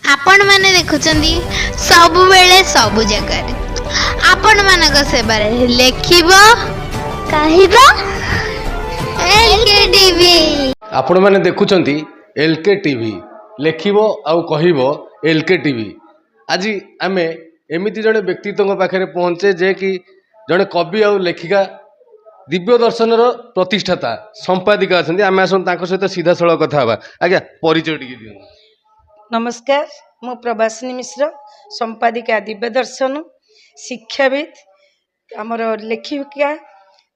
आपण माने देखुचंदी सबु बेले सबु जगह आपण मानक सेबारे लेखिबो कहिबो एलके टीवी। आपण माने देखुचंती एलके टीवी लेखिबो आउ कहिबो एलके टीवी। आज आमे एमिति जड़े व्यक्तित्व पाखे पहुँचे जे कि जड़े कवि आउ लेखिका दिव्य दर्शन प्रतिष्ठाता संपादिका अच्छा आम आस सहित सीधा सड़क कथा हवा। आज्ञा परिचय टिके दियो। नमस्कार, मु प्रभासिनी मिश्र, संपादिका दिव्य दर्शन, शिक्षाविद, आमर लेखिका,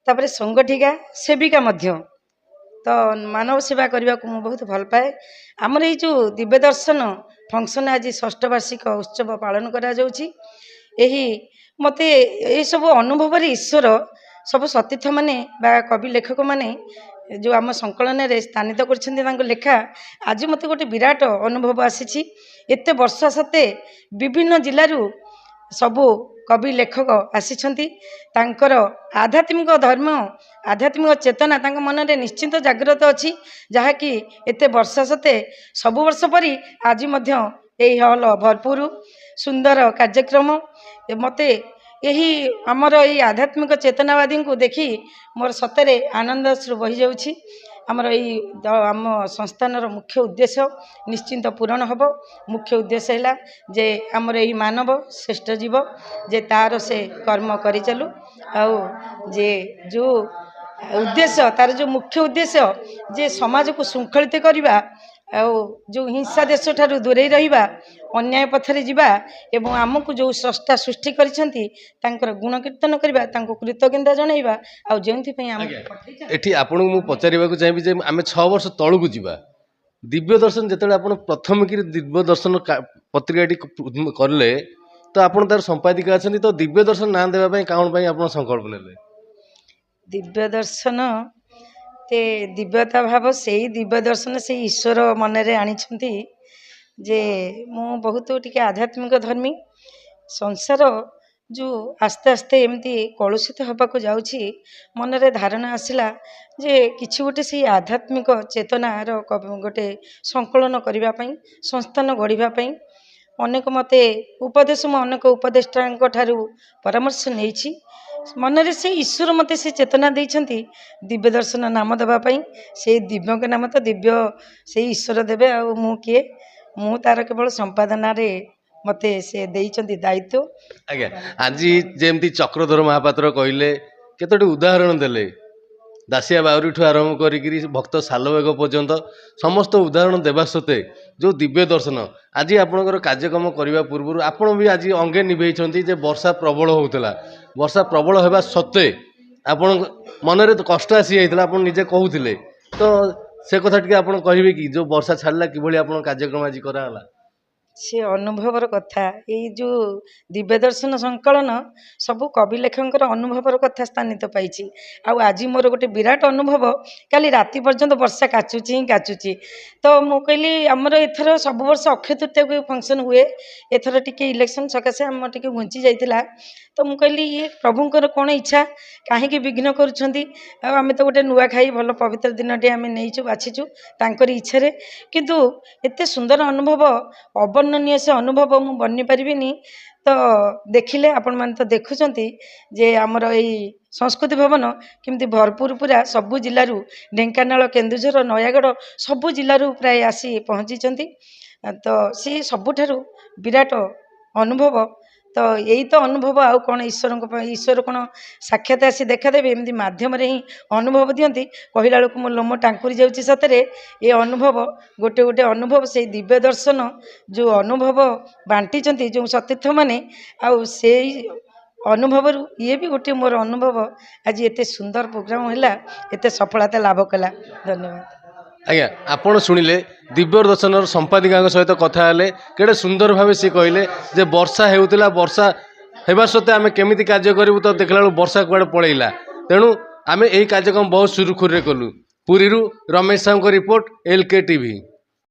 तापर संगठिका, सेविका मध्य। तो मानव सेवा करने को मुझे बहुत भल पाए। आमर ये जो दिव्य दर्शन फंक्शन आज 6ठ वार्षिक उत्सव पालन करा जाउछि। एही मते ये सब अनुभव ईश्वर सब सतीर्थ माने बा कवि लेखक माने जो आम संकलन में स्थानित कर लेखा आज मत गोटे विराट अनुभव आसी। एत वर्ष सते विभिन्न जिलूर सबू कवि लेखक आसी आध्यात्मिक धर्म आध्यात्मिक चेतना तांक मन में निश्चिंत जागृत अच्छी जहाँकि एत वर्ष सते सबु वर्ष परी आज यही हल भरपूर सुंदर कार्यक्रम मते यही आमर ये आध्यात्मिक चेतनावादी को देखी मोर सतरे आनंद श्रु बही जाउछि। आमर यही आम संस्थान मुख्य उद्देश्य निश्चिंत पूरण हम। मुख्य उद्देश्य है जे आमर यही मानव श्रेष्ठ जीव जे तार से कर्म करि चलु आउ जे जो उद्देश्य तार जो मुख्य उद्देश्य जे समाज को श्रृंखलित करवा जो हिंसा देश ठारू दूरे रहिबा अन्याय पथरे जीवा एवं आमको जो स्रष्टा सृष्टि करिसेंती तांकर गुण कीर्तन करवा तांको कृतज्ञता जणाइबा आ जेंथि पई आम एठी आपन मु पचारिबा को चाहिबी जे आमे 6 वर्ष तळकु जीवा दिव्य दर्शन जेतेले आपन प्रथम की दिव्य दर्शन पत्रिकाटी करले तो आपन तार संपादिका अछंती तो दिव्य दर्शन नाम देबा पई काउन पई आपन संकल्प नेले। दिव्य दर्शन ते दिव्यता भाव से दिव्य दर्शन से ईश्वर मन रे आनिछंती जे मु बहुत टिके आध्यात्मिक धर्मी संसार जो आस्ते आस्ते एमती कलुषित होबाक जाउछि मन रे धारणा आसिला जे किछि गोटे से आध्यात्मिक चेतनार गोटे संकलन करिबा पई संस्थान गढ़िबा पई अनेक मते उपदेश मु अनेक उपदेष्टांक ठारू परामर्श नेछि। मन से ईश्वर मते से चेतना देइछंती दिव्य दर्शन नाम देवाई से दिव्य के नाम तो दिव्य से ईश्वर देवे आ मु किए मु तार केवल संपादन रे मते से देइछंती दायित्व। आज्ञा आज जेमती चक्रधर महापात्र कहले केतोटी उदाहरण देले दासिया बाउरी ठू आरंभ करी भक्त सालवेग पर्यंत समस्त उदाहरण देवा सत्ते जो दिव्य दर्शन आज आपणकर कार्यक्रम करने पूर्व आपण भी आज अंगे निभेइछंती जे वर्षा प्रबल होउतला वर्षा प्रबल होगा सत्ते आपण मन में कष्ट आसी जाइतला आपण निजे कहूथिले तो से कथा टिके आपण कहिबे कि जो वर्षा छाड़ला किभली आपण कार्यक्रम आज कराला से अनुभवर कथा ये जो दिव्य दर्शन संकलन सबू कवि लेखकर अनुभवर कथा स्थानित पाई आज मोर गोटे विराट अनुभव काली राति पर्यंत वर्षा काचुची ही काचुची तो मु कहली आमर एथर सब वर्ष अक्षय तृतीया को फंक्शन हुए एथर टिके इलेक्शन सकाशे आम टिके घुंची जाइतिला तो मु कहली ये प्रभुंकर कौन इच्छा कहीं विघ्न करुँच आम तो गोटे नुआ खाई भल पवित्र दिन टे आम नहीं बाछीचु तांकर इच्छा किंतु एते सुंदर अनुभव अवर्णनीय से अनुभव मु बनी पारिनी तो देखिले आपण मान तो देखुचंती जे आमर यही संस्कृति भवन केमती भरपूर पूरा सबु जिलूर ढेंकानाल केन्दुझर नयागढ़ सबु जिलूर प्राय आसी पहुँची तो सी सबुठारु विराट अनुभव तो यही तो अनुभव आउ कौन ईश्वर कौन साक्षात आसी देखादेवे एमती मध्यम ही अनुभव दियंती कहला बेलू मो लोम टांकुरी जाउछि सतरे ये अनुभव गोटे गोटे अनुभव से दिव्य दर्शन जो अनुभव बांटी जो सतीर्थ माने आउ से अनुभव ये भी गोटे मोर अनुभव आज एते सुंदर प्रोग्राम है एते सफलता लाभ कला। धन्यवाद। आज्ञा आपण शुणिले दिव्य दर्शन संपादिका सहित कथा हेले केड़े सुंदर भाव सी कहले जे वर्षा हेउतिला वर्षा हेबा सत्ते आमे केमिति कार्य करिवु तो देखला वर्षा कुआडे पळैला तेणु आमे एही कार्यक्रम बहुत सुरुखुरे कलु। पुरीरू रमेश साहू को रिपोर्ट एलके टीवी।